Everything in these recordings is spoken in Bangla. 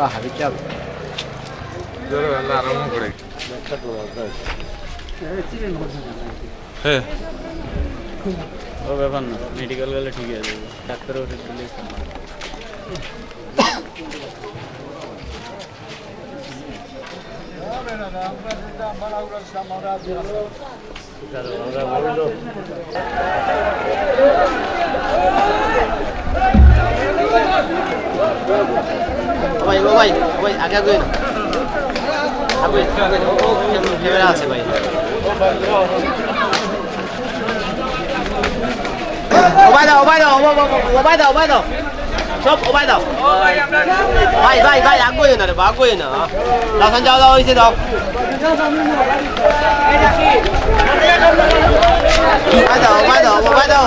হাবিকাল আরম্ভ করে হ্যাঁ ও ব্যাপার না মেডিকেল গেলে ঠিক আছে ডাক্তারের ওষুধ দিলে ভাই ও ভাই ও ভাই আগে আগে না আগে আগে ও ক্যামেরা আছে ভাই ও ভাই দাও ও ভাই দাও ও ভাই দাও ও ভাই দাও সব ও ভাই দাও ভাই ভাই ভাই আগে না রে আগে না লাসান যাও দাও হইছে দাও ভাই দাও ভাই দাও ভাই দাও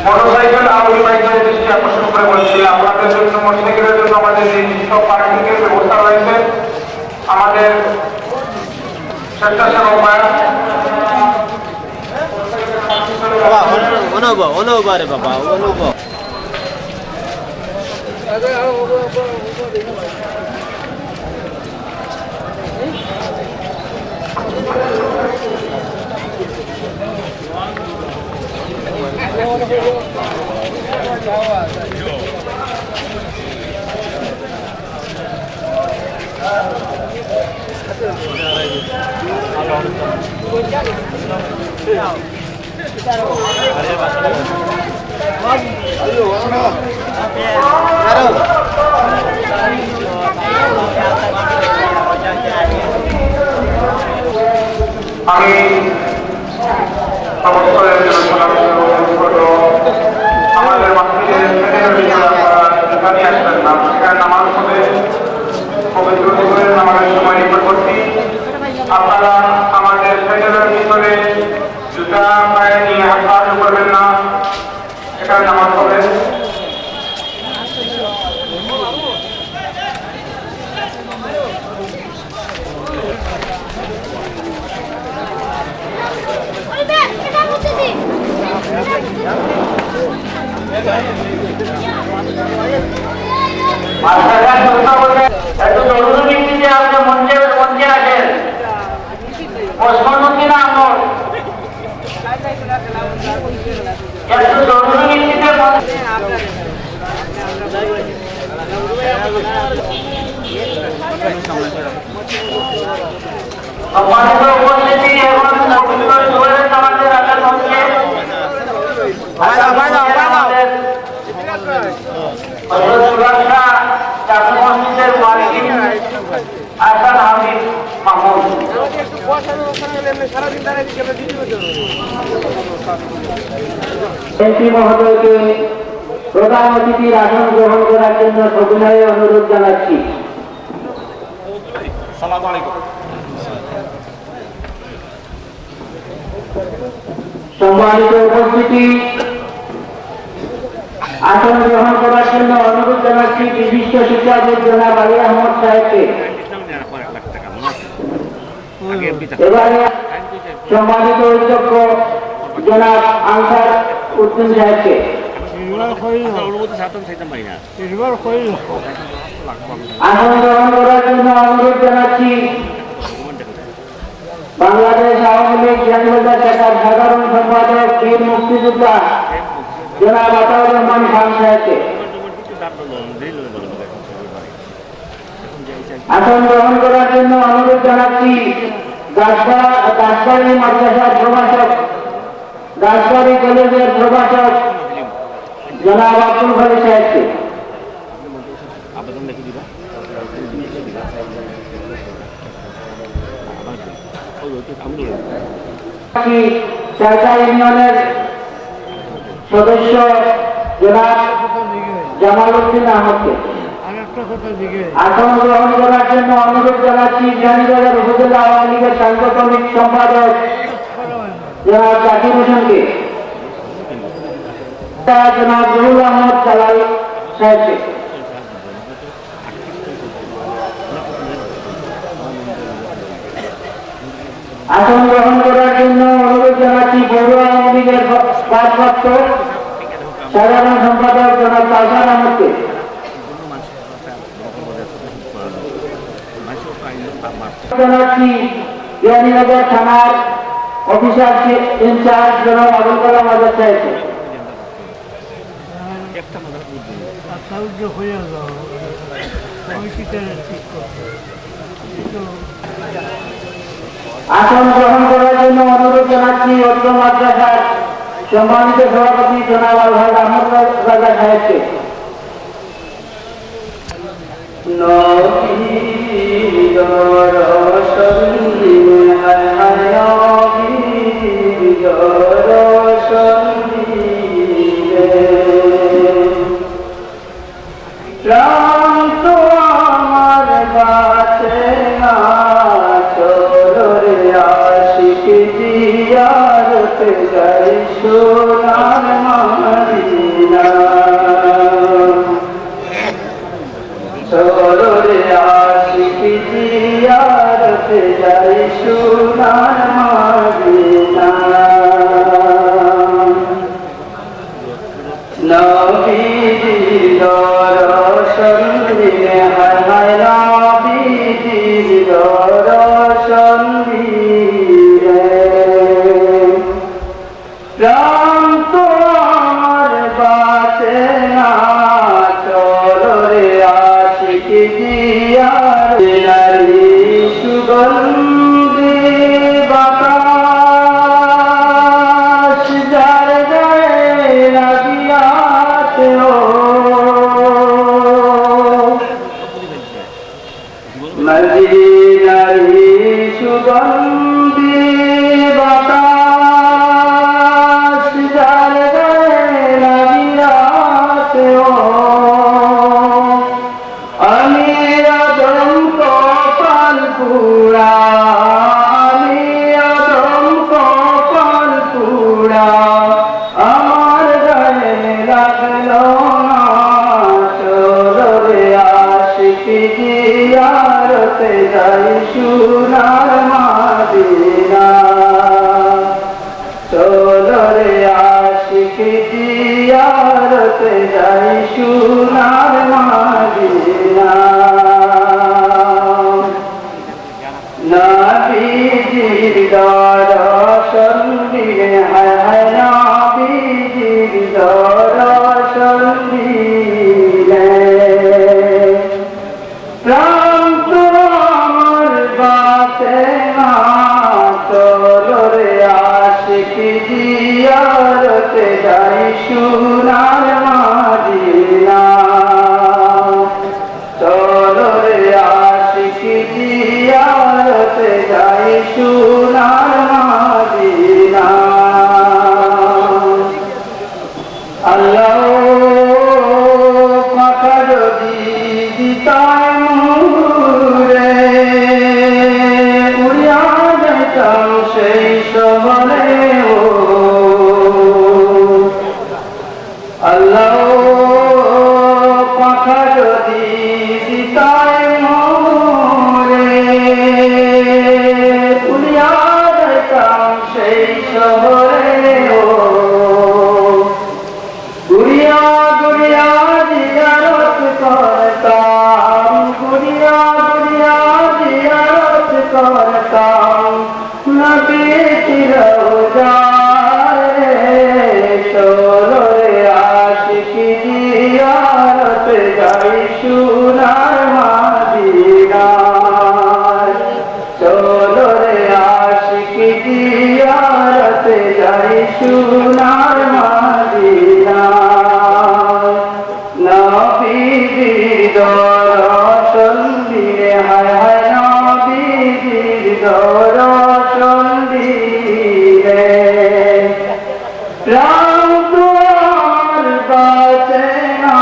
মোটরসাইকেল আরোহী বাইকের দৃষ্টি আকর্ষণ করে বলছি আপনাদের জন্য মোটরসাইকেলের জন্য আমাদের যে সব পার্কিং এর ব্যবস্থা রয়েছে আমাদের স্বেচ্ছাসেবক ভাইরা অনুভব রে বাবা অনুভব আমি আমাদের মাতৃদের এখানে আসবেন না সেখানে নামাজ হবে পবিত্র জীবনের নামাজের সময় নিকটবর্তী আপনারা আমাদের ফেডারেল ভিতরে জুতা পায়ে নিয়ে হাত করবেন না এখানে নামাজ হবে একটু জরুরি ভিত্তিতে আপনি মঞ্চে আসেন। প্রশ্নোন্নতি না আমল একটু জরুরি ভিত্তিতে সম্মানিত উপস্থিতি এবং আমাদের রাখার মঞ্চে সুরক্ষা জাতীয় মসজিদের মালিক আসাদ হামিদ মাহমুদ। এমপি মহোদয়কে প্রধান অতিথির আসন গ্রহণ করার জন্য সবিনয়ে অনুরোধ জানাচ্ছি। সম্মানিত উপস্থিতি, আসন গ্রহণ করার জন্য অনুরোধ জানাচ্ছি বিশিষ্ট শিক্ষাবিদ জনাব আলী আহমদ সাহেবকে। এবারে সম্মানিত অধ্যক্ষ জনাব আনসার উদ্দিন সাহেবকে। আসন গ্রহণ করার জন্য অনুরোধ জানাচ্ছি বাংলাদেশ আওয়ামী লীগ জ্ঞানবাজার শাখার সাধারণ সম্পাদক বীর মুক্তিযোদ্ধা জনাব আতাউর রহমান খান সাহেবকে। আসন গ্রহণ করার জন্য অনুরোধ জানাচ্ছি দাসবাড়ি মাদ্রাসার প্রভাষক, দাসবাড়ি কলেজের প্রভাষক জনাব আব্দুল খালিক সাহেবকে। সরকার ইউনিয়নের সদস্য জনাব জামাল উদ্দিন আহমদকে। আসন গ্রহণ করার জন্য অনুরোধ জানাচ্ছি বিয়ানীবাজার উপজেলা আওয়ামী লীগের সাংগঠনিক সম্পাদক জনাব জাকির হোসেনকে। জনাব জহুর আহমদ জালাল সাহেবকে। আসন গ্রহণ করার জন্য অনুরোধ জানাচ্ছি পৌর আওয়ামী লীগের ভারপ্রাপ্ত সাধারণ সম্পাদক জনাব কাউসার আহমদকে। জানাচ্ছি বিয়ানীবাজার থানার অফিসার ইনচার্জ জনাব আবুল কালাম আজাদ সাহেবকে। আসন গ্রহণ করার জন্য অনুরোধ জানাচ্ছি অত্র মাদ্রাসার সম্মানিত সভাপতি জনাব আলহাজ আহমদ রাজা সাহেবকে। সোনার মদিনা চলরে আশিক জিয়ারতে যাই সোনার মদিনা নবীজির দর্শন দিলে হায় হায় নবীজির দর্শন দিলে রাম তো আমার বাঁচে না চলরে আশিক জিয়ার সুগন্ধি বাতাস যার গায়ে লাগিয়াছে জিয়ারতে যাই সোনার মদিনা নবীজির দর্শন দিলে হায় হায় নবীজির দর্শন দিলে প্রাণ তো আমার বাঁচে না চলো রে আশিক জিয়ারতে যাই সোনার মদিনা চলো রে আশিক জিয়ারতে যাই সোনার মদিনা আল্লাহ পাখা যদি দিতাম রে উড়িয়া যেতাম সেই শহরে ও আল্লাহ পাখা যদি দিতাম রে উড়িয়া যেতাম সেই শহরে ও গুড়িয়া গুড়িয়া জিয়ারত করতাম গুড়িয়া গুড়িয়া জিয়ারত করতাম নবীজির রওজায় চলো রে আশিক জিয়ারত যাই সোনার মদিনায় চলো রে আশিক জিয়ারত যাই সোনার মদিনায় নবীজির দর্শন দিলে হায় হায় নবীজির দর্শন দিলে প্রাণ তো আমার বাঁচে না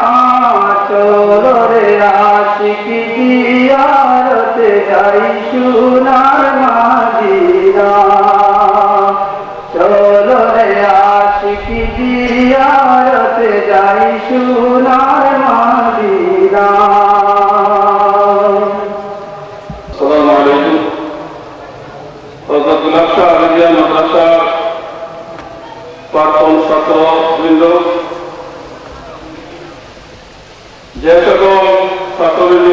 চলো রে আশিক জিয়ারতে যাই সোনার মদিনা চলো রে আশিক জিয়ারতে যাই সোনার মদিনা আসসালামু আলাইকুম। হযরতুল্লাহ শাহ আলিয়া মাদ্রাসা প্রাক্তন ছাত্রবৃন্দ, যে সকল ছাত্রবৃন্দ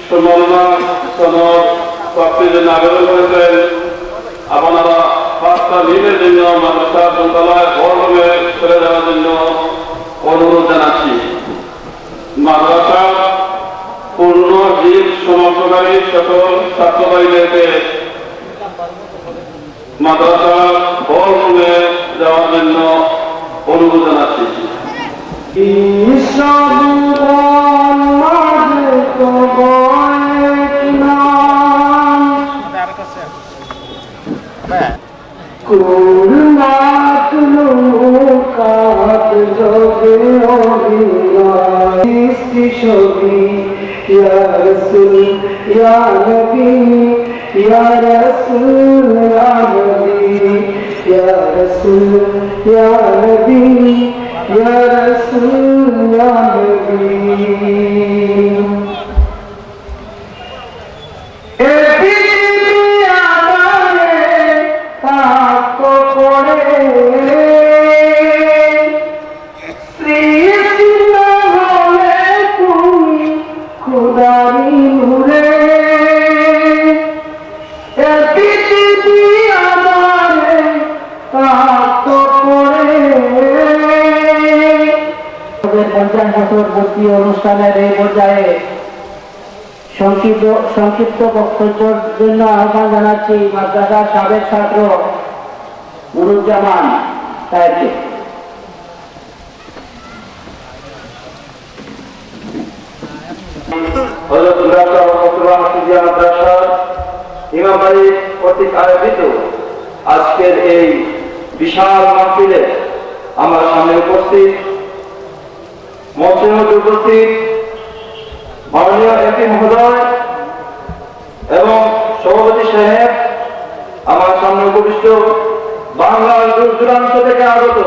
সম্মাননা সনদ প্রাপ্তির জন্য আবেদন করেছেন, আপনারা 5টা দিনের জন্য মাদ্রাসার গ্রন্থালয় বড়ভাবে চলে যাওয়ার জন্য অনুরোধ জানাচ্ছি। মাদ্রাসা পূর্ণ জীব সমাপ্তকারী সকল ছাত্র ভাইদেরকে মাদ্রাসা বড়ভাবে যাওয়ার জন্য অনুরোধ জানাচ্ছি। Ya Rasul, Ya Nabi, Ya Rasul, Ya Nabi, Ya Rasul, Ya Nabi, Ya Rasul, Ya Nabi. অনুষ্ঠানের এই পর্যায়ে সংক্ষিপ্ত বক্তব্যের জন্য আহ্বান জানাচ্ছি মাদ্রাসার সাবেক ছাত্র নুরুজ্জামান সাহেবকে। ইমাম বাড়ি কর্তৃক আয়োজিত আজকের এই বিশাল মাহফিলে আমার সামনে উপস্থিত মঞ্চের মধ্যে উপস্থিত মাননীয় এমপি মহোদয় এবং সভাপতি সাহেব, আমার সামনে উপবিষ্ট বাংলার দূর দূরান্ত থেকে আগত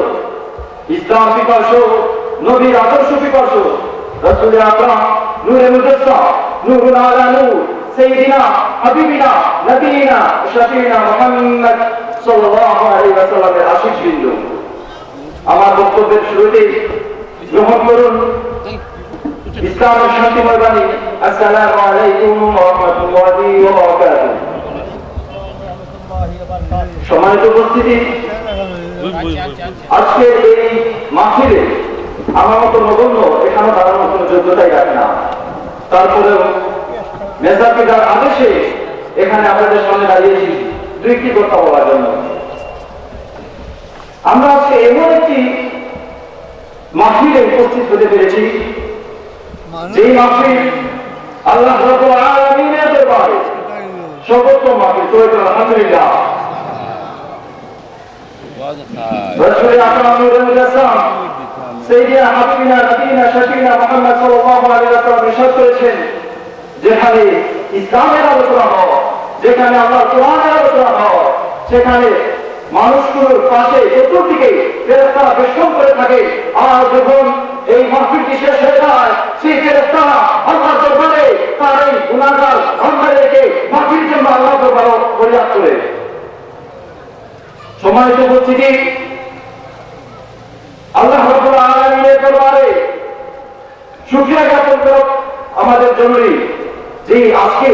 ইসলাম পিপাসু, নবীর আদর্শ পিপাসু, রাসূল আকরাম নূরে মুজাসসাম, নূরুন আলা নূর, সাইয়্যিদিনা হাবিবিনা নবীনা শাফিনা মুহাম্মদ সাল্লাল্লাহু আলাইহি ওয়াসাল্লামের আশিকবৃন্দ, আমার বক্তব্যের শুরুতে গ্রহণ করুন ইসলামের শান্তিময় বাণী। আসসালামু আলাইকুম ওয়া রাহমাতুল্লাহি ওয়া বারাকাতুহু। সম্মানিত উপস্থিতি, আজকের এই মাহফিলে আমার মতো নগণ্য এখানে দাঁড়ানোর কোনো যোগ্যতাই রাখে না, তারপরেও মেজর পিতার আদেশে এখানে আপনাদের সামনে দাঁড়িয়েছি দুইটি কথা বলার জন্য। আমরা আজকে এমন একটি মাহফিলে উপস্থিত হতে পেরেছি, যেই মাহফিল আল্লাহ রাব্বুল আলামিনের দরবারে সর্বোত্তম মাহফিল। তো আলহামদুলিল্লাহ। রাসূল আকরাম নূরুল মুজাসসাম সাইয়্যিদুনা হাবিবিনা নবিয়িনা শফিনা মুহাম্মদ সাল্লাল্লাহু আলাইহি ওয়াসাল্লাম ইরশাদ করেছেন, যেখানে ইসলামের আলোচনা হয়, যেখানে আল্লাহর কোরআনের আলোচনা হয়, সেখানে মানুষগুলোর পাশে চতুর্দিকে ফেরেশতারা বেষ্টন করে থাকে। আর যখন এই মাহফিলটি শেষ হয়ে যায়, সেই ফেরেশতারা আল্লাহর দরবারে তার এই গুনাহগার বান্দাদেরকে মাফির জন্য আল্লাহর দরবারে ফরিয়াদ করে। সম্মানিত উপস্থিতি, আল্লাহ রাব্বুল আলামিনের দরবারে শুকরিয়া জ্ঞাপন করা আমাদের জরুরি। যে আজকে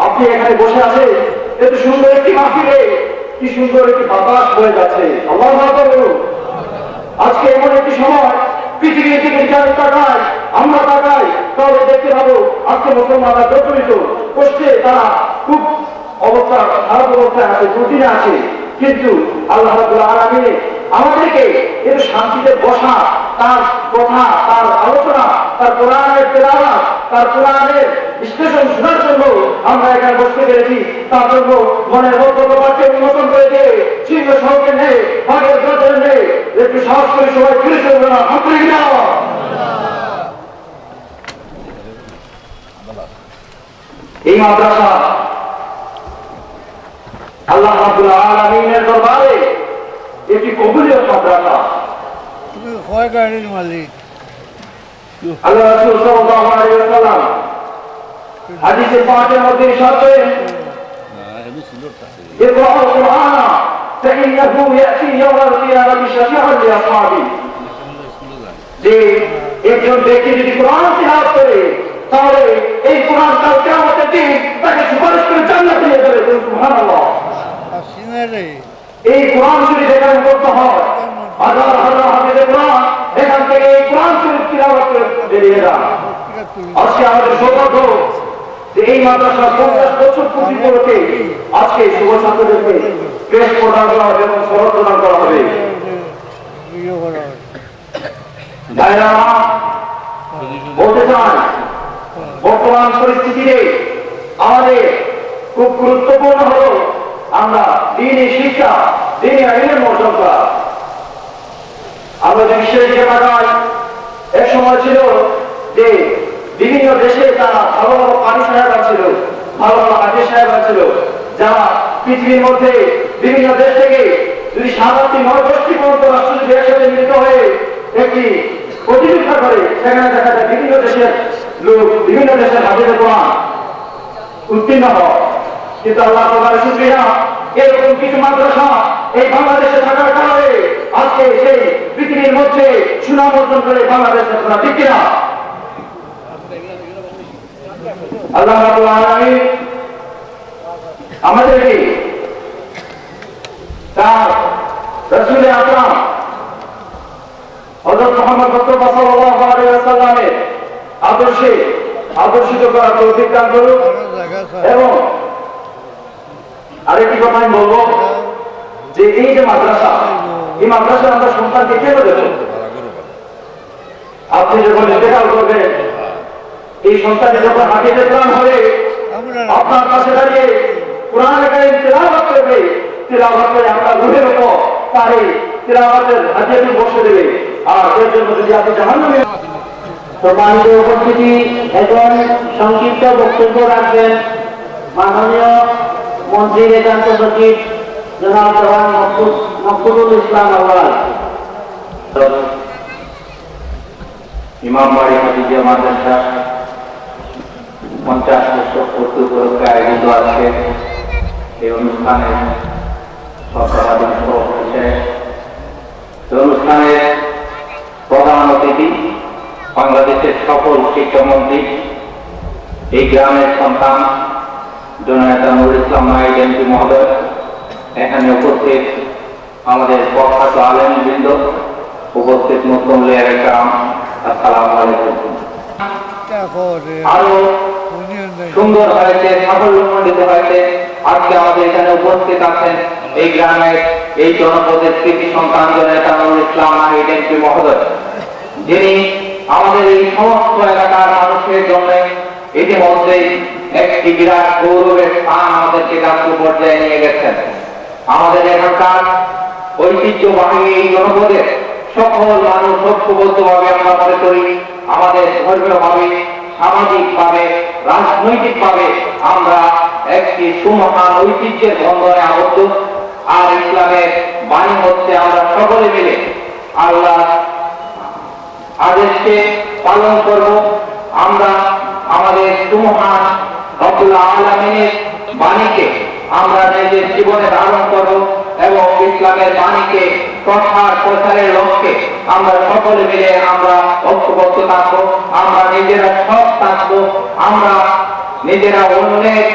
আপনি এখানে বসে আছেন, এত সুন্দর একটি মাহফিলে কি সুন্দর একটি বাতাস হয়ে যাচ্ছে। আল্লাহু আকবার। আজকে এমন একটি সময় পৃথিবীর দিকে যারা তাকায়, আমরা তাকাই, তাহলে দেখতে পাবো আজকে মুসলমানরা জর্জরিত কষ্টে, তারা খুব অবস্থা খারাপ অবস্থায় আছে, দুর্দিনে আছে। কিন্তু আল্লাহ রাব্বুল আলামিন আমাদেরকে একটু শান্তিতে বসা, তার কথা, তার আলোচনা, তার কোরআনের তেলাওয়াত, তার কোরআনের বিশ্লেষণ শোনার জন্য আমরা এখানে বসতে পেরেছি। তার জন্য মনের বদ্ধতাকে উন্মোচন করে দিয়ে সিংহ সহকে নেই, ভাগের গর্জন নেই, একটু সাহস করে সবাই ফিরে চলবে না। এই মাদ্রাসা আল্লাহ রাব্বুল আলামিনের দরবারে একটি কবুলিয়ত মাদ্রাসা। তুমি কয় গাড়ির মালিক? আল্লাহ রাসূল সাল্লাল্লাহু আলাইহি ওয়াসাল্লাম হাদিসে পাকের মধ্যে ইরশাদ করেন, ইকরাউল কুরআন ফাইন্নাহু ইয়াতি ইয়াওমাল কিয়ামাতি শাফিআন লিআসহাবি। যে একজন ব্যক্তি যদি কোরআন তিলাওয়াত করে, তাহলে এই কোরআন কাল কিয়ামতের দিন তাকে সুপারিশ করে জান্নাতে নিয়ে যাবে। সুবহানাল্লাহ। এই কোরআন শরীফ এখানে পড়তে হয়, হাজার হাজার হাফেজ কোরআন এখান থেকে এই কোরআন শরীফ তিলাওয়াত করে বেরিয়ে যান। আজকে আমাদের সৌভাগ্য যে এই মাদ্রাসা 50 বছর পূর্তি উপলক্ষে আজকে শুভ ছাত্রদেরকে ক্রেস্ট প্রদান করা হবে এবং সনদ প্রদান করা হবে। ভাইরা বলতে চান, বর্তমান পরিস্থিতিতে আমাদের খুব গুরুত্বপূর্ণ হলো আমরা দ্বীনি শিক্ষা, দ্বীনি ইলম অর্জন করা। আমরা যে বিশ্বের দিকে তাকাই, এক সময় ছিল যে বিভিন্ন দেশে তারা ভালো ভালো পানি সাহেব ছিল, ভালো ভালো হাজির সাহেব ছিল, যারা পৃথিবীর মধ্যে বিভিন্ন দেশ থেকে যদি 7-8টি 9-10টি পর্যন্ত রাষ্ট্র যদি একসাথে মিলিত হয়ে একটি প্রতিযোগিতা করে, সেখানে দেখা যায় বিভিন্ন দেশের লোক, বিভিন্ন দেশের হাজির কোরআন উত্তীর্ণ হয়। কিন্তু আল্লাহ তাআলার শুকরিয়া, এরকম কিছু মাদ্রাসা এই বাংলাদেশে থাকার কারণে আজকে সেই পৃথিবীর মধ্যে সুনাম অর্জন করে বাংলাদেশের কোরআন। ঠিক কিনা? আল্লাহ রাব্বুল আলামিন আমাদেরকে তার রাসূল আকরাম হযরত মুহাম্মদ মুস্তাফা সাল্লাল্লাহু আলাইহি ওয়াসাল্লামের আদর্শে আদর্শিত করার তৌফিক দান করুন। এবং আরেকটি কথা আমি বলবো যে এই যে মাদ্রাসা, এই মাদ্রাসা আমরা সন্তানকে কেন দেব? আপনি যখন ইন্তেকাল করবেন, এই সন্তানের যখন হাফেজে কোরআন হবে, আপনার পাশে দাঁড়িয়ে কোরআন কারীম তিলাওয়াত করবে, তিলাওয়াত করে আমরা রুহের উপর তার এই তিলাওয়াতের হাদিয়াটি বসে দেবে। আর এর জন্য যদি আপনি জাহান্নামে। সম্মানিত উপস্থিতি, এখন সংক্ষিপ্ত বক্তব্য রাখবেন মাননীয় মন্ত্রী একান্ত সচিব জনাব জওয়ান মকবুল ইসলাম আওয়াল। ইমামবাড়ি হাফিজিয়া মাদ্রাসা 50 বছর পূর্তি উপলক্ষে আয়োজিত আজকে এই অনুষ্ঠানে সভাপতি অনুষ্ঠানে দেশের সফল শিক্ষামন্ত্রী, এই গ্রামের সন্তান জননেতা নুরুল ইসলাম নাহিদ এমপি মহোদয়, এখানে উপস্থিত আমাদের প্রখ্যাত আলেমবৃন্দ, উপস্থিত মুসলিম লীগের গ্রাম, আসসালামু আলাইকুম। আরো সুন্দর হয়েছে, সাফল্যমণ্ডিত হয়েছে। আজকে আমাদের এখানে উপস্থিত আছেন এই গ্রামের এই জনপদের কৃতি সন্তান জননেতা নুরুল ইসলাম নাহিদ এমপি মহোদয়, যিনি আমাদের এই সমস্ত এলাকার মানুষের জন্য ইতিমধ্যে একটি বিরাট গৌরবের স্থান আমাদেরকে জাতীয় পর্যায়ে নিয়ে গেছেন। আমাদের এখানকার ঐতিহ্যবাহী এই জনপদের সকল মানুষ ঐক্যবদ্ধভাবে আমরা মনে করি আমাদের ধর্মীয়ভাবে, সামাজিকভাবে, রাজনৈতিকভাবে আমরা একটি সুমহান ঐতিহ্যের বন্ধনে আবদ্ধ। আর ইসলামের বাণী হচ্ছে আমরা সকলে মিলে আল্লাহ আদেশকে পালন করব। আমরা আমাদের সুমহান রব্বুল আলামিনের বাণীকে আমরা নিজের জীবনে ধারণ করব এবং ইসলামের বাণীকে প্রসারের লক্ষ্যে আমরা সকলে মিলে আমরা ঐক্যবদ্ধ থাকবো। আমরা নিজেরা সৎ থাকবো, আমরা নিজেরা অন্যের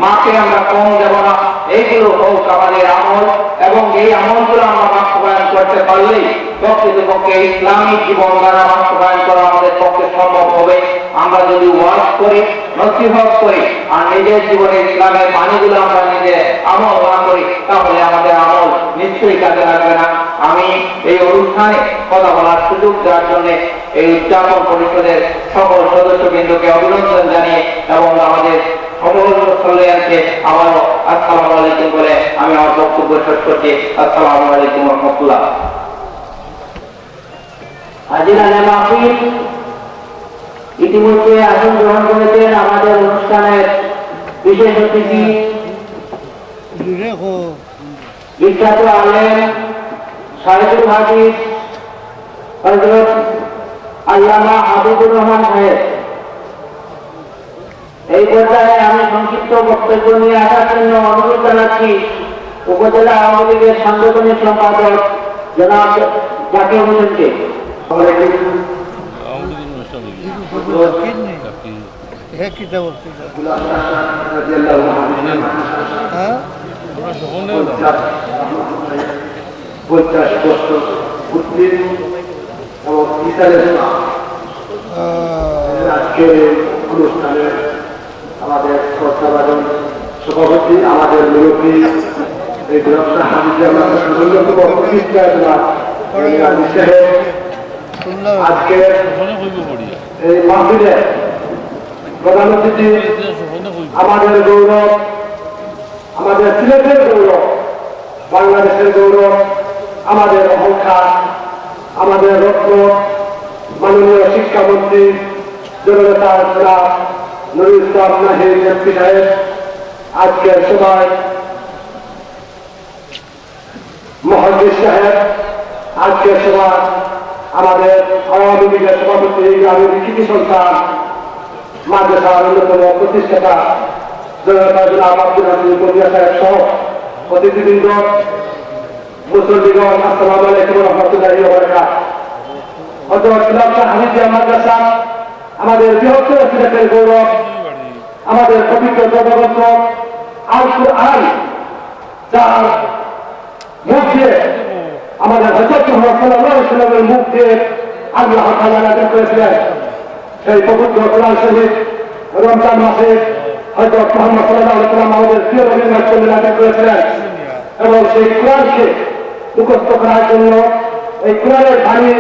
মাকে আমরা কম দেব না। এইগুলো হোক আমাদের আমল, এবং এই আমলগুলো আমরা বাস্তবায়ন করতে পারলেই প্রকৃতপক্ষে ইসলামিক জীবন দ্বারা বাস্তবায়ন করা আমাদের পক্ষে সম্ভব হবে। আমরা যদি ওয়াজ করি, নসিহত করি, আর নিজের জীবনে ইসলামের বাণীগুলো আমরা নিজে আমল না করি, তাহলে আমাদের আমল নিশ্চয়ই কাজে লাগবে না। আমি এই অনুষ্ঠানে কথা বলার সুযোগ দেওয়ার জন্য এই উদযাপন পরিষদের সকল সদস্যবৃন্দকে অভিনন্দন জানিয়ে এবং আমাদের সমস্ত মুসলিমকে আবারও আসসালামু আলাইকুম বলে আমি আমার বক্তব্য শেষ করছি। আসসালামু আলাইকুম ওয়া রাহমাতুল্লাহ। হাজিরানে মাহফিল, ইতিমধ্যে আসন গ্রহণ করেছেন আমাদের অনুষ্ঠানের বিশেষ অতিথি বিখ্যাত আলেম শাহেদুল হাদিস হযরত আল্লামা হাবিবুর রহমান সাহেব। এই পর্যায়ে আমি সংক্ষিপ্ত বক্তব্য নিয়ে আসার জন্য অনুরোধ জানাচ্ছি উপজেলা আওয়ামী লীগের সাংগঠনিক সম্পাদক জনাব জাকির হোসেনকে। আজকের অনুষ্ঠানে আমাদের শ্রদ্ধাভাজন সভাপতি, আমাদের মুরব্বী, এই ব্যবসা হাজির আজকে এই মাহফিলে প্রধান অতিথি আমাদের গৌরব, আমাদের সিলেটের গৌরব, বাংলাদেশের গৌরব, আমাদের অহংকার, আমাদের রত্ন, মাননীয় শিক্ষামন্ত্রী জননেতা নুরুল ইসলাম নাহিদ এমপি সাহেব আজকের সভায়, মহাদিস সাহেব আজকের সভায়, আমাদের আওয়ামী লীগের সভাপতি, গ্রামের কৃতি সন্তান, মাদ্রাসার অন্যতম প্রতিষ্ঠাতা জননেতা জনাব আব্দুল হামিদ বদিয়া সাহেব সহ অতিথিবৃন্দ, মুসল্লিগণ, আসসালামু আলাইকুম ওয়া রাহমাতুল্লাহি ওয়া বারাকাতুহু। হযরত ইলাহা হামিদিয়া মাদ্রাসা আমাদের বৃহত্তর সিলেটের গৌরব, আমাদের পবিত্র ধর্মগ্রন্থ আল কুরআন, যার মুখ দিয়ে আমাদের হযরত মুহাম্মদ সাল্লাল্লাহু আলাইহি ওয়াসাল্লামের মুখ দিয়ে আল্লাহ তাআলা নাযিল করেছিলেন। সেই পবিত্র কোরআন শরীফ রমজান মাসে হযরত মুহাম্মদ সাল্লাল্লাহু আলাইহি ওয়াসাল্লাম আমাদের প্রিয় নবীর মাধ্যমে নাযিল করেছিলেন, এবং সেই কোরআনকে মুখস্থ করার জন্য, এই কোরআনের বাণী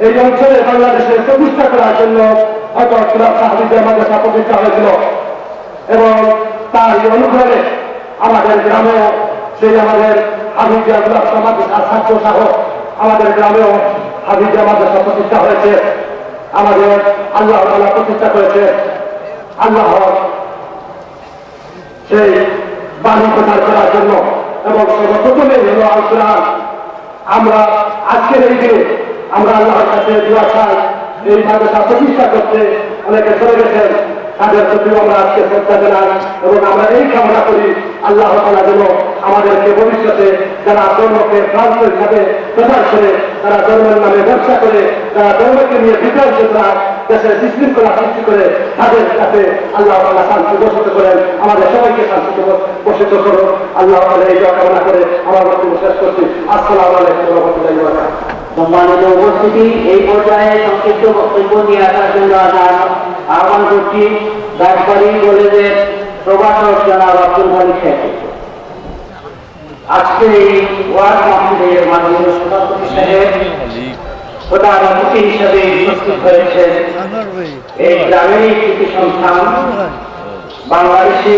এই অঞ্চলে বাংলাদেশে প্রতিষ্ঠা করার জন্য হযরত হাফিজা মাদ্রাসা প্রতিষ্ঠা হয়েছিল। এবং তার অনুকরণে আমাদের গ্রামেও সেই আমাদের হাফিজা মাদ্রাসা ছাত্র সহ আমাদের গ্রামেও হাফিজা মাদ্রাসা প্রতিষ্ঠা হয়েছে। আমাদের আল্লাহ তাআলা প্রতিষ্ঠা করেছে। আল্লাহ সেই বাণী প্রচার করার জন্য, এবং সর্বপ্রথমে হলো আল কুরআন। আমরা আজকের এই দিনে আমরা আল্লাহর কাছে দোয়া চাই, এই মাদ্রাসা প্রতিষ্ঠা করতে অনেকে চলে গেছেন, তাদের প্রতিও আমরা আজকে শ্রদ্ধা জানাই, এবং আমরা এই কামনা করি আল্লাহ তাআলা যেন আমাদেরকে ভবিষ্যতে যারা ধর্মকে ভ্রান্ত হিসাবে প্রচার করে, যারা ধর্মের নামে ব্যবসা করে, যারা ধর্মকে নিয়ে বিতর্ক করার দেশের বিশৃঙ্খলা সৃষ্টি করে তাদের কাছে আল্লাহ তাআলা শান্তি বসিত করেন, আমাদের সবাইকে শান্তিতে বসিত করুন। আল্লাহ তাআলা এই দোয়া কামনা করে আমার বক্তব্য শেষ করছি। আসসালামু আলাইকুম ওয়া রাহমাতুল্লাহি ওয়া বারাকাতুহু। সম্মানিত উপস্থিতি, এই পর্যায়ে সংক্ষিপ্ত বক্তব্য নিয়ে আসার জন্য আহ্বান করছি রাজবাড়ী কলেজের প্রভাষক জনাব আব্দুল মালিক সাহেব। আজকে এই ওয়ার্ড মাহফিলের মাননীয় সভাপতি সাহেব প্রধান অতিথি হিসেবে উপস্থিত হয়েছেন আনোয়ার ভাই এই গ্রামেরই কৃতি সন্তান, বাংলাদেশে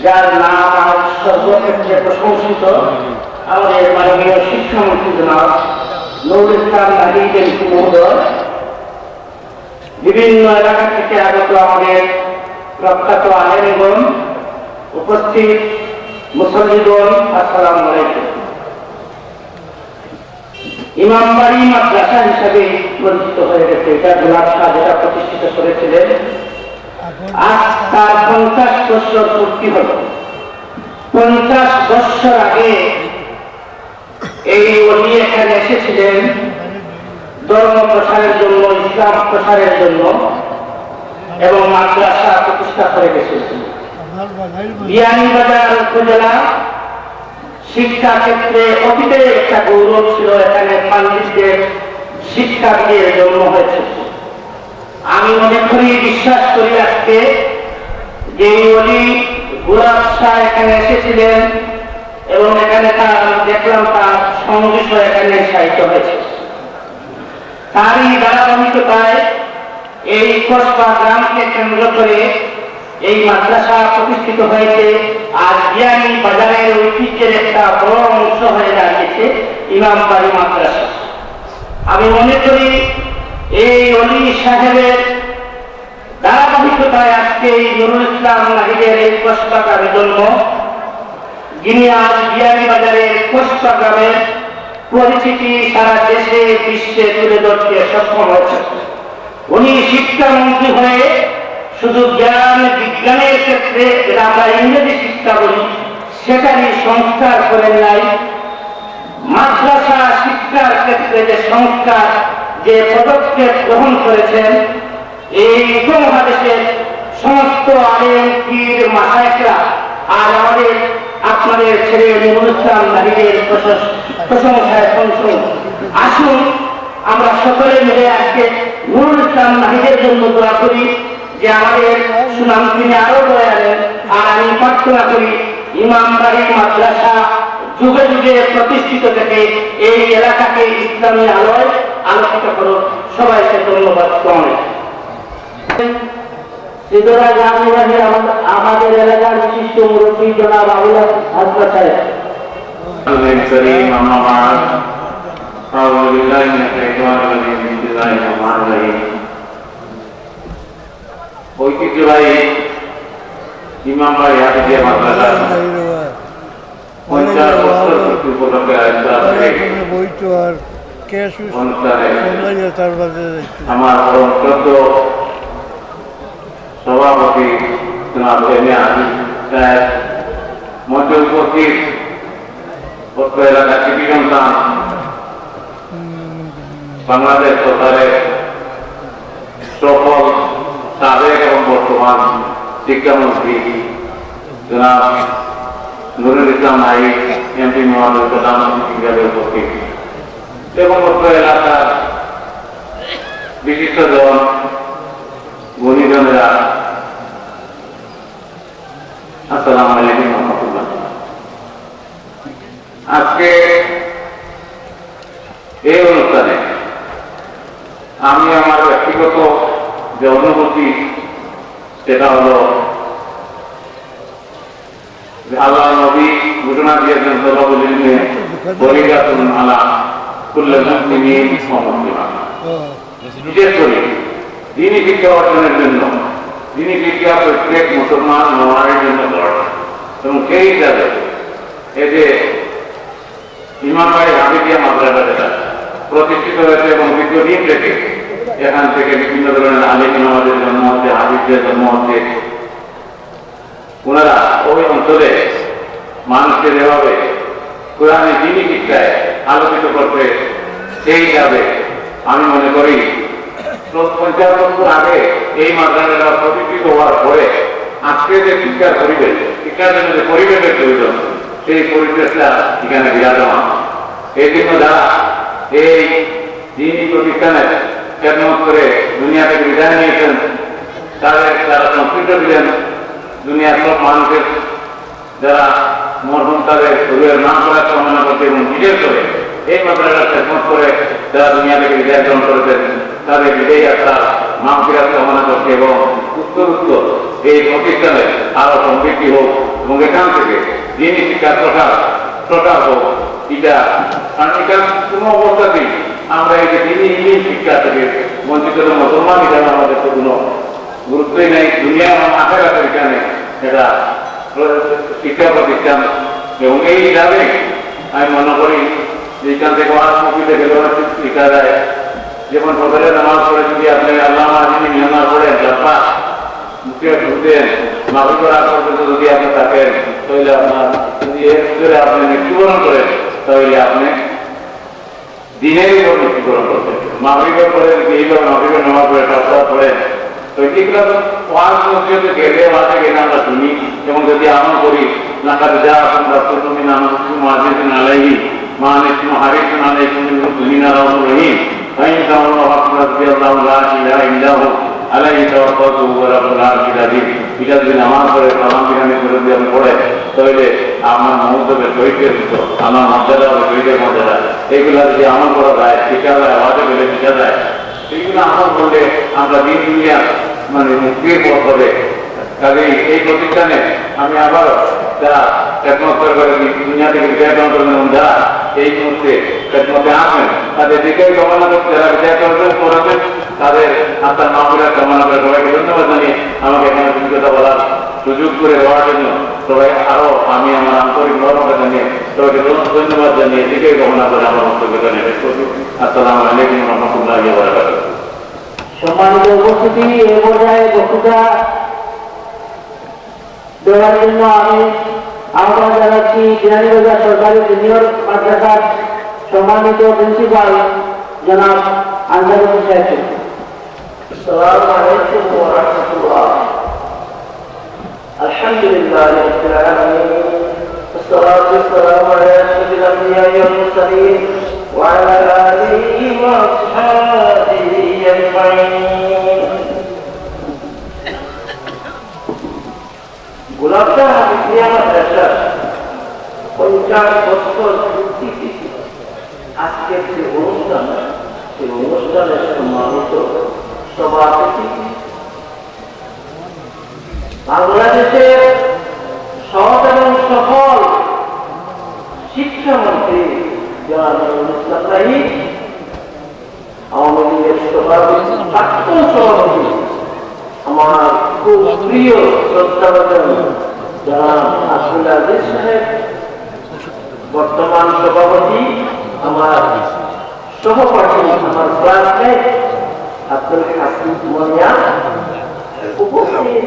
যার নাম আর সর্বক্ষেত্রে প্রশংসিত আমাদের মাননীয় শিক্ষামন্ত্রী জনাব নুরুল ইসলাম নাহিদ এমপি মহোদয়, বিভিন্ন এলাকা থেকে আগত আমাদের প্রখ্যাত আলেমগণ, উপস্থিত মুসল্লিগণ, আসসালামু আলাইকুম। ইমামবাড়ি মাদ্রাসা হিসাবে পরিচিত হয়ে গেছে, এটা গোলাপ শাহ যেটা প্রতিষ্ঠিত করেছিলেন। আজ তার 50 বছর পূর্তি হল। 50 বছর আগে এই ওলি এখানে এসেছিলেন ধর্ম প্রসারের জন্য, ইসলাম প্রসারের জন্য, এবং মাদ্রাসা প্রতিষ্ঠা করে গেছিলেন। বিয়ানীবাজার উপজেলা শিক্ষা ক্ষেত্রে অতীতের একটা গৌরব ছিল, এখানে পান্ডিতদের শিক্ষা দিয়ে জন্ম হয়েছে। আমি মনে করি, বিশ্বাস করি আজকে যে ওলি গোলাপ শাহ এখানে এসেছিলেন এবং এখানে তার দেখলাম তার সমাবেশ এখানে সাহিত্য হয়েছে। তারই ধারাবাহিকতায় এই কসবা গ্রামকে কেন্দ্র করে এই মাদ্রাসা প্রতিষ্ঠিত হয়েছে। আর বিয়ানী বাজারের ঐতিহ্যের একটা বড় অংশ হয়ে দাঁড়িয়েছে ইমামবাড়ি মাদ্রাসা। আমি মনে করি এই অলি সাহেবের ধারাবাহিকতায় আজকে এই নুরুল ইসলাম নাহিদের এই কসবা গ্রামে জন্ম, যিনি আজ বিয়ানী বাজারের কসবা গ্রামের পরিচিতি সারা দেশে বিশ্বে তুলে ধরতে সক্ষম হয়েছে। উনি শিক্ষামন্ত্রী হয়ে শুধু জ্ঞান বিজ্ঞানের ক্ষেত্রে, যেটা আমরা ইংরেজি শিক্ষা বলি, সেটারই সংস্কার করেন নাই, মাদ্রাসা শিক্ষার ক্ষেত্রে যে সংস্কার, যে পদক্ষেপ গ্রহণ করেছেন, এই উপমহাদেশের সমস্ত আলেম পীর মাশায়েখরা আর আমাদের আপনাদের ছেলে নুরুল ইসলাম নাহিদের প্রশংসায় শুনুন। আসুন আমরা সকলে মিলে আজকে নুরুল ইসলাম নাহিদের জন্য দোয়া করি যে আমাদের সুনাম তিনি আরো বয়ে আনেন। আর আমি প্রার্থনা করি ইমামবাড়ি মাদ্রাসা যুগে যুগে প্রতিষ্ঠিত থেকে এই এলাকাকে ইসলামী আলোয় আলোকিত করুন। সবাইকে ধন্যবাদ। সিদ্ধরা গ্রাম নিবাসী আমাদের এলাকার বিশিষ্ট মুরব্বী জনাব আবুল হাসপাত সাহেব। ঐতিহ্যবাহী ইমামবাড়ি হাফিজিয়া মাদ্রাসা 50 বছর পূর্তি উপলক্ষে বইতো আর ক্যাশ অনুষ্ঠানে তার বাদে আমার শ্রদ্ধ সভাপতি জনাব এমএ আজিজ সাহেব, মঞ্চে উপস্থিত অত্র এলাকার কৃতি সন্তান, বাংলাদেশ সরকারের সফল সাবেক এবং বর্তমান শিক্ষামন্ত্রী জনাব নুরুল ইসলাম নাহিদ এমপি মহোদয় প্রধান অতিথি হিসেবে উপস্থিত এবং অত্র এলাকার বিশিষ্টজন, গুণীজনেরা, আসসালামু আলাইকুম ওয়া রাহমাতুল্লাহ। আজকে এই অনুষ্ঠানে আমি আমার ব্যক্তিগত যে অনুভূতি, সেটা হলো আল্লাহ নবী ঘোষণা দিয়েছেন আলা কুল্লি মুসলিমিন ওয়া মুসলিমাত। বিশেষ করে দ্বীনি শিক্ষা অর্জনের জন্য, দ্বীনি শিক্ষা প্রত্যেক মুসলমান নওয়ারের জন্য দরকার। এবং সেই হিসাবে এই যে ইমামবাড়ি হাফিজিয়া মাদ্রাসা যেটা প্রতিষ্ঠিত হয়েছে এবং দীর্ঘদিন থেকে এখান থেকে বিভিন্ন ধরনের আলিম ইমামদের জন্ম হচ্ছে, হাফিজদের জন্ম হচ্ছে। ওনারা ওই অঞ্চলে মানুষকে যেভাবে কোরআনের দ্বীনি শিক্ষায় আলোকিত করতে, সেই হিসাবে আমি মনে করি 50 বছর আগে এই মাদ্রাসাটা প্রতিষ্ঠিত হওয়ার পরে আজকে যে শিক্ষার পরিবেশ, শিক্ষার জন্য যে পরিবেশের প্রয়োজন, সেই পরিবেশটা এখানে বিরাজমান। এই জন্য যারা এই দিনী প্রতিষ্ঠানের খেদমত করে দুনিয়া থেকে বিদায় নিয়েছেন, তারা সংস্কৃত দিলেন দুনিয়ার সব মানুষের, যারা মরহুম তাদের শরীরের নাম করার কামনা করতে এবং বিশেষ করে এই মাদ্রাসার খেদমত করে যারা দুনিয়া থেকে বিদায় গ্রহণ করেছেন, তাদের বিদায় যাত্রার মাগফিরাত কামনা করছে এবং উত্তর এই প্রতিষ্ঠানে আরো সমৃদ্ধি হোক এবং এখান থেকে দিনী শিক্ষার প্রসার হোক। এটা কোনো অবস্থাতেই আমরা এই যে দিনী ইংলিশ শিক্ষা থেকে বঞ্চিত মুসলমান হিসাবে আমাদের তো কোনো গুরুত্বই নেই। দুনিয়া আখের আছে এখানে এটা শিক্ষা প্রতিষ্ঠান এবং এই হিসাবে আমি মনে করি যে এখান থেকে মসজিদে গেলে শিক্ষা যায়। যেমন সকালের নামাজ পড়ে যদি আপনি আল্লাহ আজিমি নিয়মার পড়েন, জাপা মুখে ঢুকতেন, মাফি করার পর্যন্ত যদি আপনি থাকেন, তাহলে আপনার যদি এর ভিতরে আপনি মৃত্যুবরণ করেন, তাহলে আপনি দিনের উপর মৃত্যুবরণ করতেন। মাফিকের পরে যদি এইভাবে মাফিকের নামাজ পড়ে সপ্তাহ পড়েন, তো এগুলো তো পাঁচ মসজিদে গেলে বাসে গেলে আমরা শুনি এবং যদি আমল করি না কাজে যা আমরা তুমি নাম মাঝে আলাইহি মানিস মহারিস আলাইকুম তুমিনা রাহুল রহিম فإن الله أكبر رضي الله لا إله إلا هو عليه توكلت وهو رب العرش العظيم। এটা যদি নামাজ পড়ে সালাম বিরানি করে দিয়ে আমি পড়ে, তাহলে আমার মহত্বের শহীদের ভিতর আমার মর্যাদা হবে, শহীদের মর্যাদা। এইগুলা যদি আমল করা যায়, শিখা যায়, আওয়াজে গেলে শিখা যায়, এইগুলো আমল করলে আমরা দিন দুনিয়া মানে মুক্তির পথ হবে। কাজেই এই প্রতিষ্ঠানে আমি আবারও যারা খেদমত করে দুনিয়া থেকে বিদায় গ্রহণ করবেন এবং যারা এই মুহূর্তে খেদমতে আসবেন, তাদের দিকেই কামনা করতে, যারা বিদায় করবেন করাবেন, তাদের আপনার মাহফিরাত কামনা করে সবাইকে ধন্যবাদ জানিয়ে আমাকে এখানে অভিজ্ঞতা বলার সুযোগ করে দেওয়ার জন্য সবাই আরো আমি আমার আন্তরিক মহব্বত জানিয়ে সবাইকে ধন্যবাদ জানিয়ে দিকেই কামনা করে আমার বক্তব্য শেষ করছি। আসসালামু আলাইকুম রহমতুল্লাহি ওয়া বারাকাতুহু। সম্মানিত উপস্থিতি, এ পর্যায়ে বক্তৃতা দেওয়ার জন্য আমি আহ্বান জানাচ্ছি বিরানীবাজার সরকারি জুনিয়র মাদ্রাসার সম্মানিত প্রিন্সিপাল জনাব আনসারুল সাহেব। السلام عليكم ورحمة الله. الحمد لله رب العالمين والصلاة والسلام على أشرف الأنبياء والمرسلين وعلى آله وأصحابه أجمعين. গোলাপটা হাফিজিয়া মাদ্রাসা 50 বছর পূর্তি আজকের যে অনুষ্ঠান, সেই অনুষ্ঠানের সম্মানিত সভাপতি বাংলাদেশের সৎ এবং সফল শিক্ষামন্ত্রী জনাব ইসলাম রাহিম, আওয়ামী লীগের সভাপতি প্রাক্তন সভাপতি আমার খুব প্রিয় শ্রদ্ধাভাজন জনাব আব্দুল আজিজ সাহেব, বর্তমান সভাপতি আমার সহপাঠী আমার ক্লাসমেট আব্দুল হাসিব মনিয়া, উপস্থিত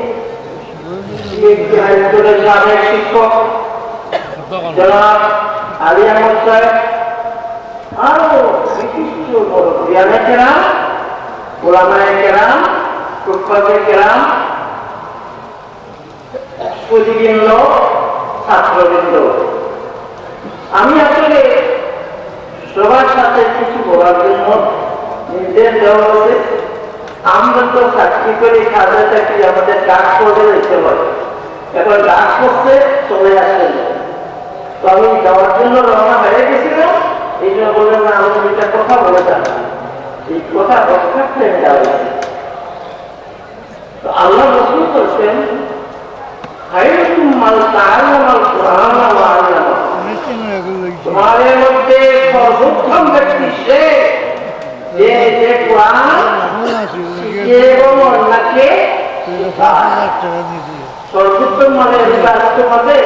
সাবেক শিক্ষক জনাব আলী আহমদ সাহেব, আরো বিশিষ্ট মুরব্বিয়ানে কেরাম, ওলামায়ে কেরাম, ফুটবলের কেরাম, সুদীবৃন্দ, ছাত্রবৃন্দ, আমি আসলে সবার সাথে কিছু বলার জন্য নির্দেশ দেওয়া হয়েছে। আমরা তো চাকরি করি, সাজা চাকরি, আমাদের ডাক পড়ে যেতে পারে, এখন ডাক করতে চলে আসেন। তো আমি যাওয়ার জন্য রওনা হয়ে গেছিলাম, এই জন্য বললেন না আমি দুইটা কথা বলে যান, এই কথা দরকার থেকে যাবে। তো আল্লাহ রাসূল বলেন খায়রুকুম মান তাআল্লামাল কুরআন ওয়া আল্লামা, তোমাদের মধ্যে সর্বোত্তম ব্যক্তি সে যে কুরআন শিখে এবং অন্যকে শেখায়। সর্বোত্তম মানে বাস্তবতে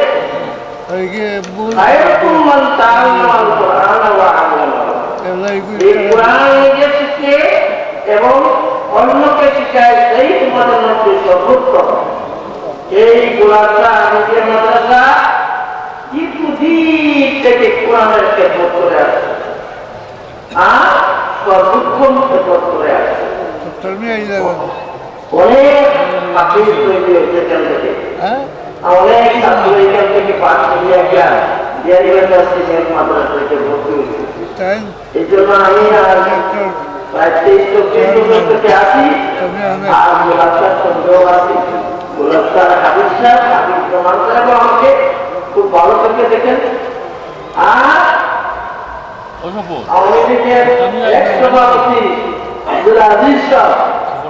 খায়রুকুম মান তাআল্লামাল কুরআন ওয়া আল্লামা, এই কুরআন নিজে শিখে এবং অন্যকে শিখায়, সেই তোমাদের মধ্যে সর্বোত্তম। এই গোলাপটা নিজের মাদ্রাসা দীর্ঘদিন থেকে কোরআনের খেদমত করে আসছে আর সর্বোত্তম খেদমত করে আসছে। তুমি আইলে অনেক ছাত্রী তৈরি হয়েছে এখান থেকে, হ্যাঁ অনেক ছাত্র এখান থেকে পাশ করে একটা বিহারিবাজার মাদ্রাসাতে ভর্তি হয়েছে। তাই এই জন্য আমি আর প্রায় 23-24 বছর থেকে আছি, তুমি অনেক আর গোলাপটার সঙ্গেও আছি। গোলাপটার হাবিজ সাহেব হাবিজ প্রমাণ সাহেব আমাকে খুব ভালো চোখে দেখেন। আর আওয়ামী লীগের এক্স-সভাপতি আব্দুল আজিজ সাহেব,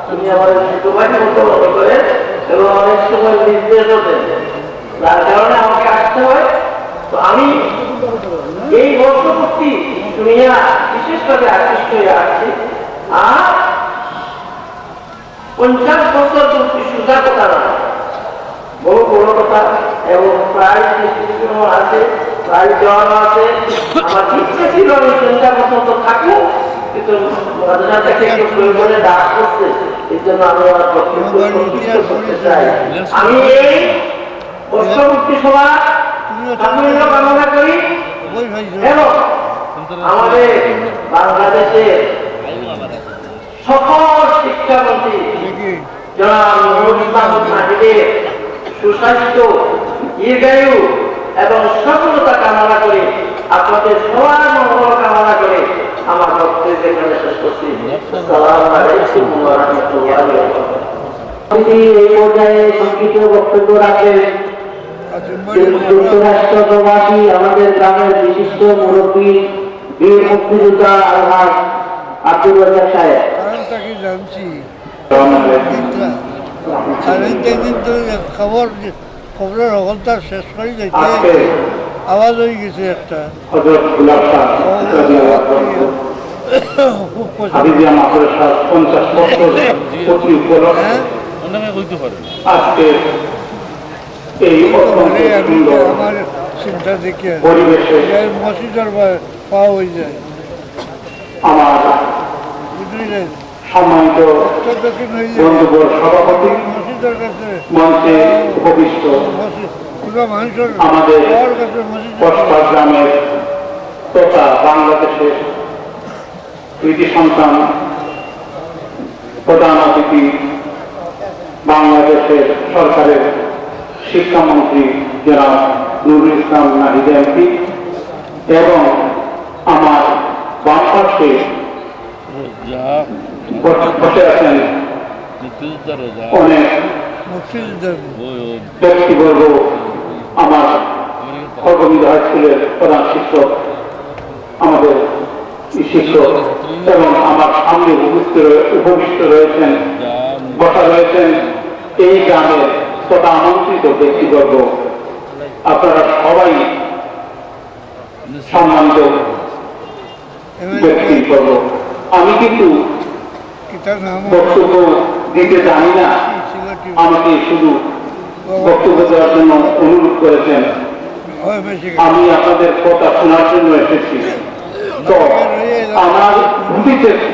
তিনি আমার ছোটভাই মতো মনে করেন এবং অনেক সময় নির্দেশও দেন, যার কারণে আমাকে আসতে হয়। তো আমি এই বর্ষপূর্তি দুনিয়া বিশেষভাবে আকৃষ্ট হয়ে আসছি। আর 50 বছর পূর্তি সোজা কথা না, বহু বড় কথা, এবং প্রায় ডিস্ট্রিবিউশনও আছে, প্রায় দেওয়ানো আছে। আমার ইচ্ছে ছিল আমি 50 বছর থাকবো, কিন্তু মাদ্রাসাটাকে একটু প্রয়োজনে ডাক করছে, এই জন্য আমি আমার বক্তব্য সংক্ষিপ্ত করতে চাই। আমি এই বর্ষপূর্তি সভা সাফল্য কামনা করি বই ভাইছো এবং আমাদের বাংলাদেশের সকল শিক্ষামন্ত্রী দেখি জনাব নুরুল ইসলাম নাহিদের সুস্বাস্থ্য, দীর্ঘায়ু এবং সফলতা কামনা করে, আপনাদের সবার মঙ্গল কামনা করে আমার বক্তব্য এখানে শেষ করছি। আসসালামু আলাইকুম ওয়া রাহমাতুল্লাহি ওয়া বারাকাতুহু। এই পর্যায়ে সংক্ষিপ্ত বক্তব্য রাখেন যুক্তরাষ্ট্র প্রবাসী আমাদের গ্রামের বিশিষ্ট মুরব্বী বীর মুক্তিযোদ্ধা আলহাজ আব্দুল রাজ্জাক সাহেব। কারণটা কি জানছি দেখলাম আর এই দিন তো খবরের অগলটা শেষ করে যাইতে আওয়াজ হয়ে গেছে একটা হযরত গোলাপ শাহ খুব পছন্দ হাবিজিয়া মাদ্রাসা 50 বছর পূর্তি উপলক্ষে হ্যাঁ আজকে এই অত্যন্ত আমি সুন্দর আমার চিন্তা দেখে পরিবেশে মসজিদের পাওয়া হয়ে যায় আমার বুঝলেন সম্মানিত দক্ষিণ হয়ে বন্ধুবর সভাপতি মসজিদের কাছে মঞ্চে উপবিষ্ট পুরো মানুষের আমাদের পাওয়ার কাছে মসজিদ কসবা গ্রামের তথা বাংলাদেশের কৃতি সন্তান প্রধান অতিথি বাংলাদেশের সরকারের শিক্ষামন্ত্রী জনাব নুরুল ইসলাম নাহিদ এমপি এবং আমার বাম পাশে বসে আছেন অনেক মুক্তিযুদ্ধের ব্যক্তিবর্গ, আমার সর্ববিধ হাই স্কুলের প্রধান শিক্ষক, আমাদের শিক্ষক এবং আমার সামনে উপবিষ্ট রয়েছেন, বসা রয়েছেন এই গ্রামের তথা আমন্ত্রিত ব্যক্তিবর্গ। আপনারা সবাই সম্মানিত ব্যক্তিবর্গ। আমি কিন্তু কিতাব নাম বক্তব্য দিতে জানি না, আমাকে শুধু বক্তব্য দেওয়ার জন্য অনুরোধ করেছেন। হয় বেশি আমি আপনাদের কথা শোনার জন্য এসেছি। তো আমার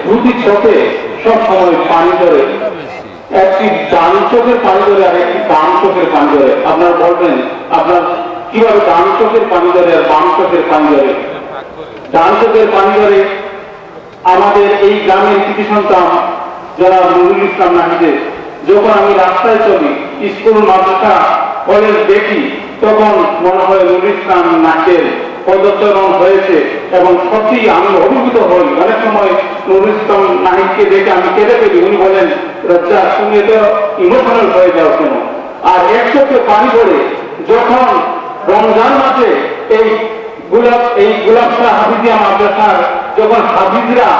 দুটি চোখে সব সময় পানি ধরে, একটি ডান চোখের পানি ধরে আর একটি বাম চোখের পানি ধরে। আপনারা বলবেন আপনার কিভাবে ডান চোখের পানি ধরে আর বাম চোখের পানি ধরে? ডান চোখের পানি ধরে আমাদের এই গ্রামের কৃতি সন্তান জনাব নুরুল ইসলাম নাহিদের। যখন আমি রাস্তায় চলি, স্কুল মাদ্রাসা কলেজ দেখি, তখন মনে হয় নুরুল ইসলাম নাহিদের পদচরণ হয়েছে এবং সত্যি আমি অভিভূত হই। অনেক সময় নুরুল ইসলাম নাহিদকে দেখে আমি কেঁদে ফেলি। উনি বলেন, রাজ্জাক তুমি এত ইমোশনাল হয়ে যাও কেন? আর এক চোখে পানি ধরে যখন রমজান মাসে এই গোলাপ শাহ হাফিজিয়া মাদ্রাসার যখন হাফিজরা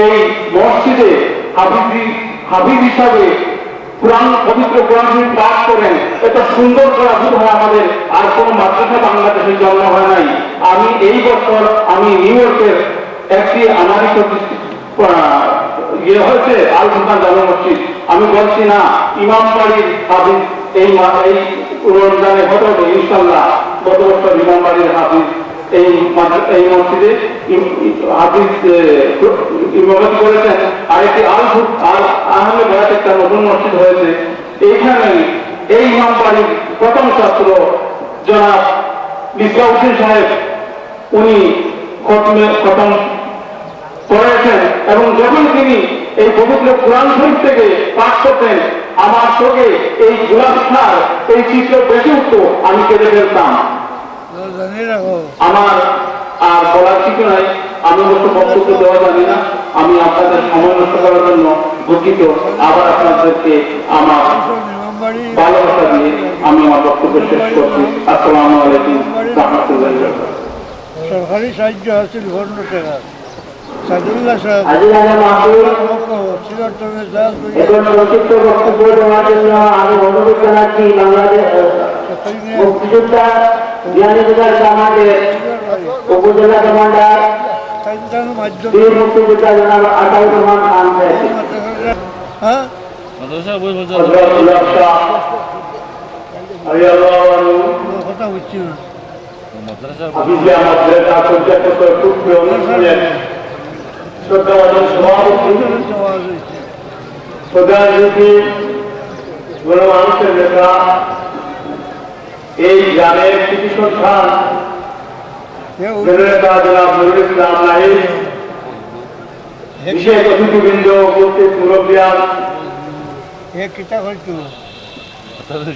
এই মসজিদে হাফিজ হিসাবে পবিত্র কোরআন শরীফ পাঠ করেন, এত সুন্দর করা বোধ হয় আমাদের আর কোন মাদ্রাসা বাংলাদেশে জন্ম হয় নাই। আমি এই বছর আমি নিউ ইয়র্কের একটি আমাদের ইয়ে হয়েছে আল ফুরকান জামে মসজিদ, আমি বলছি না ইমাম বাড়ির হাফিজ এই রমজানে হতে ইনশাল্লাহ গত বছর ইমাম বাড়ির হাফিজ এই মসজিদে হাফিজ ইমামতি করেছেন। আরেকটি আহমেদ একটা নতুন মসজিদ হয়েছে। এইখানে এই ইমাম বাড়ির প্রথম ছাত্র জনাব মিসবাউদ্দিন সাহেব, উনি খতম করেছেন এবং যখন তিনি এই পবিত্র কোরআন শরীফ থেকে পাঠ করতেন আমার চোখে এই গোলাপ সার এই চিত্র বেশি উঠতো, আমি কেঁদে ফেলতাম। জানি রাখো আমার আর বলার কিছু নাই, আমি অবশ্য বক্তব্য দেওয়া জানি না, আমি আপনাদের সময় নষ্ট করার জন্য দুঃখিত। আবার আপনাদেরকে আমার নিমামবাড়ি ভালোবাসা দিয়ে আমি আমার বক্তব্য শেষ করছি। আসসালামু আলাইকুম রাহমাতুল্লাহি ওয়া বারাকাতুহু। সরকারি সাহায্য আছে 2 টাকা সাদুল্লাহ সাহেব এখন সংক্ষিপ্ত বক্তব্য দেওয়ার জন্য আমি অনুরোধ জানাচ্ছি বাংলাদেশ মুক্তিযোদ্ধা বিয়ানীবাজার জামাতের উপজেলা কমান্ডার বীর মুক্তিযোদ্ধা জনাব আতাউর রহমান খান সাহেব। হ্যাঁ হযরতুল্লাহ শাহ রাদিয়াল্লাহু আনহু কথা বুঝছি না হাফিজে মাদ্রাসা পর্যাপ্ত টুকরো অনুষ্ঠিত শ্রদ্ধাভাজন সভাপতি প্রধানমন্ত্রী গণমানুষের নেতা, এই গ্রামের কৃতি সন্তান জননেতা জনাব নুরুল ইসলাম নাহিদ, বিশেষ অতিথিবৃন্দ, উপস্থিত মুরব্বিয়ান,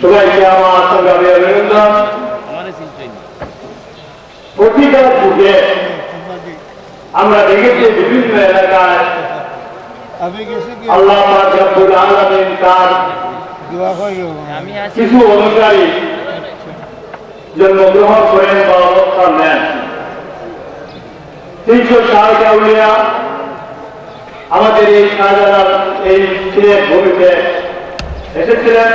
সবাইকে আমার সংগ্রামী অভিনন্দন। প্রতিটা যুগে আমরা দেখেছি বিভিন্ন এলাকায় আমি গেছি কি আল্লাহ পাক রব্বুল আলামিন তার দোয়া করিও কিছু অনুসারী জন্মগ্রহণ করেন বা অবস্থান নেন। 360 আউলিয়া আমাদের এই শাহজালাল এই সিলেট ভূমিতে এসেছিলেন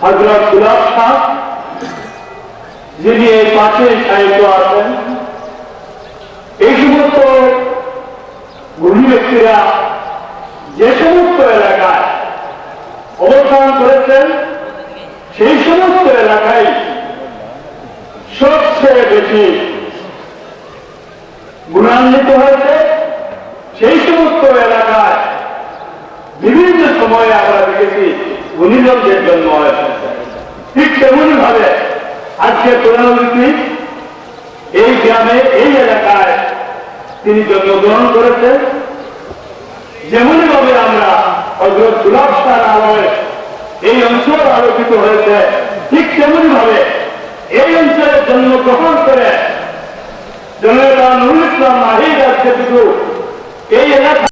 হযরত গুলাব শাহ, যিনি এই পাশে সাহিত্য আছেন। এই সমস্ত গুণী ব্যক্তিরা যে সমস্ত এলাকায় অবস্থান করেছেন সেই সমস্ত এলাকায় সবচেয়ে বেশি গুণান্বিত হয়েছে। সেই সমস্ত এলাকায় বিভিন্ন সময়ে আমরা দেখেছি গুণীজনদের জন্ম হয়েছে। ঠিক তেমনি ভাবে আজকে প্রধানমন্ত্রী এই গ্রামে এই এলাকায় তিনি জন্মগ্রহণ করেছেন। যেমনি ভাবে আমরা হযরত গুলাব শাহর আলোয় এই অঞ্চল আলোকিত হয়েছে, ঠিক তেমনি ভাবে এই অঞ্চলে জন্মগ্রহণ করে জননেতা নুরুল ইসলাম নাহিদ আজকে শুধু এই এলাকা